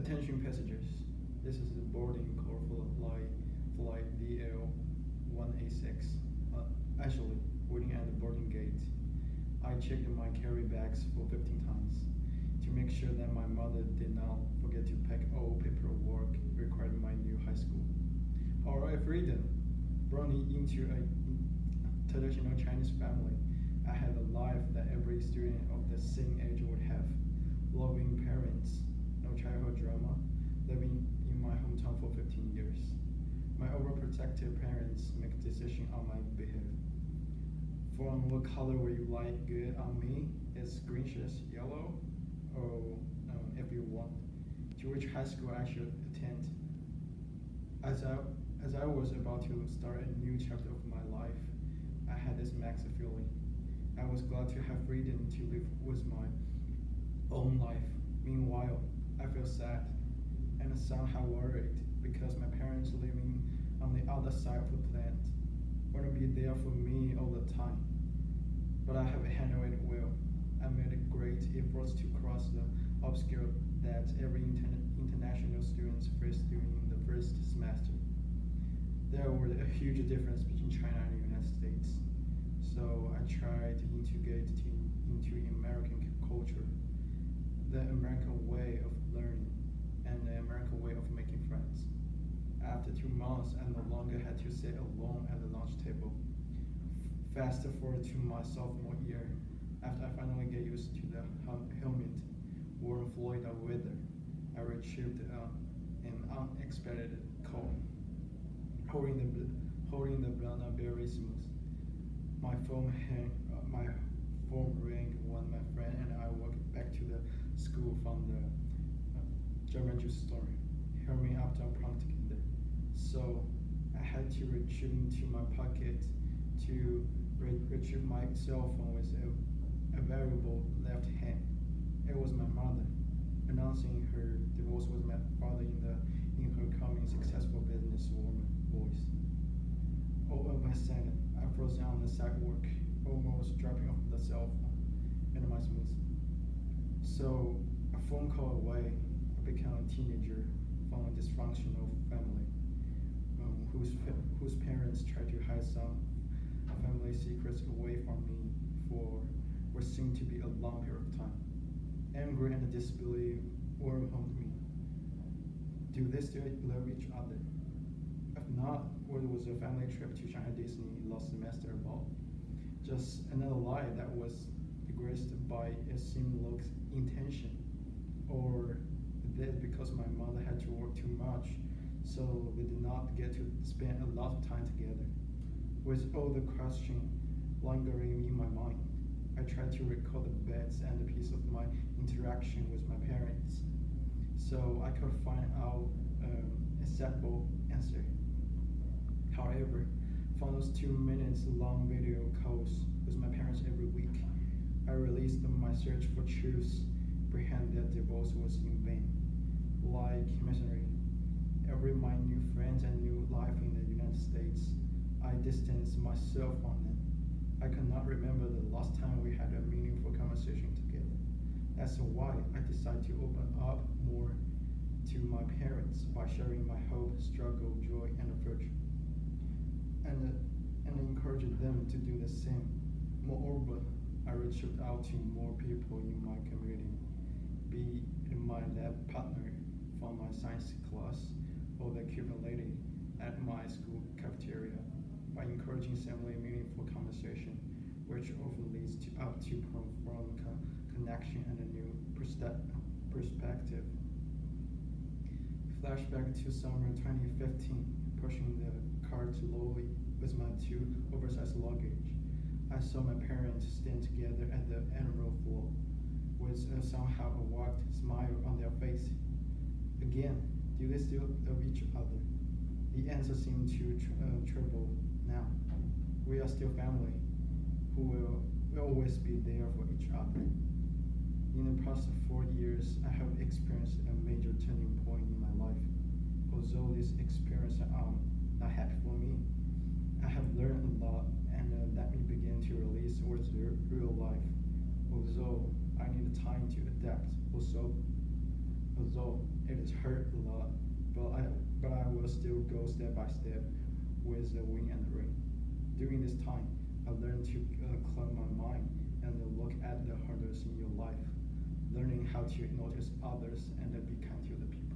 Attention passengers, this is the boarding call for flight DL186. Actually, waiting at the boarding gate. I checked my carry bags for 15 times to make sure that my mother did not forget to pack all paperwork required in my new high school. Alright, freedom. Brought me into a traditional Chinese family. I had a life that every student of the same age would have. Loving parents, no childhood drama, living in my hometown for 15 years. My overprotective parents make decisions on my behalf. From what color would you like good on me? Is greenish yellow? Or if you want, to which high school I should attend. As I was about to start a new chapter of my life, I had this max feeling. I was glad to have freedom to live with my own life. Meanwhile, I felt sad and somehow worried because my parents living on the other side of the planet wouldn't be there for me all the time. But I have handled it well. I made great efforts to cross the obstacle that every international student faced during the first semester. There was a huge difference between China and the United States. So I tried to integrate into American culture, the American way of learning, and the American way of making friends. After 2 months, I no longer had to sit alone at the lunch table. Fast forward to my sophomore year, after I finally get used to the humid, warm Florida weather, I retrieved an unexpected call, holding the banana very smooth. My phone rang when my friend and I walked back to the school from the German juice store, hurrying up to prompt there. So I had to retrieve into my pocket to retrieve my cell phone with a variable left hand. It was my mother, announcing her divorce with my father in her calming, successful businesswoman voice. All of a sudden, I froze on the sidewalk, almost dropping off the cell phone into my smooth. So, a phone call away, I became a teenager from a dysfunctional family whose parents tried to hide some family secrets away from me for what seemed to be a long period of time. Anger and disbelief overwhelmed me. Do they still love each other? If not, what was a family trip to Shanghai Disney last semester about? Just another lie that was graced by a seamless intention? Or that because my mother had to work too much, so we did not get to spend a lot of time together? With all the questions lingering in my mind, I tried to recall the bits and the piece of my interaction with my parents, so I could find out a acceptable answer. However, from those 2 minutes long video calls with my parents every week, I realized my search for truth behind that divorce was in vain. Like misery, every my new friends and new life in the United States, I distanced myself from them. I could not remember the last time we had a meaningful conversation together. That's why I decided to open up more to my parents by sharing my hope, struggle, joy, and future, and encourage them to do the same. Moreover, I reached out to more people in my community, be it my lab partner from my science class or the Cuban lady at my school cafeteria, by encouraging simply meaningful conversation, which often leads to profound connection and a new perspective. Flashback to summer 2015, pushing the cart slowly with my 2 oversized luggage. I saw my parents stand together at the envelope floor, with somehow a warped smile on their face. Again, do they still love each other? The answer seemed to trouble now. We are still family, who will always be there for each other. In the past 4 years, I have experienced a major turning point in my life. Although this experience not happy for me, I have learned a lot and let me begin to release what's real life. Although I need time to adapt. Also, a Although it is hurt a lot, but I will still go step by step with the wind and the rain. During this time, I learned to calm my mind and look at the hurdles in your life, learning how to notice others and be kind to the people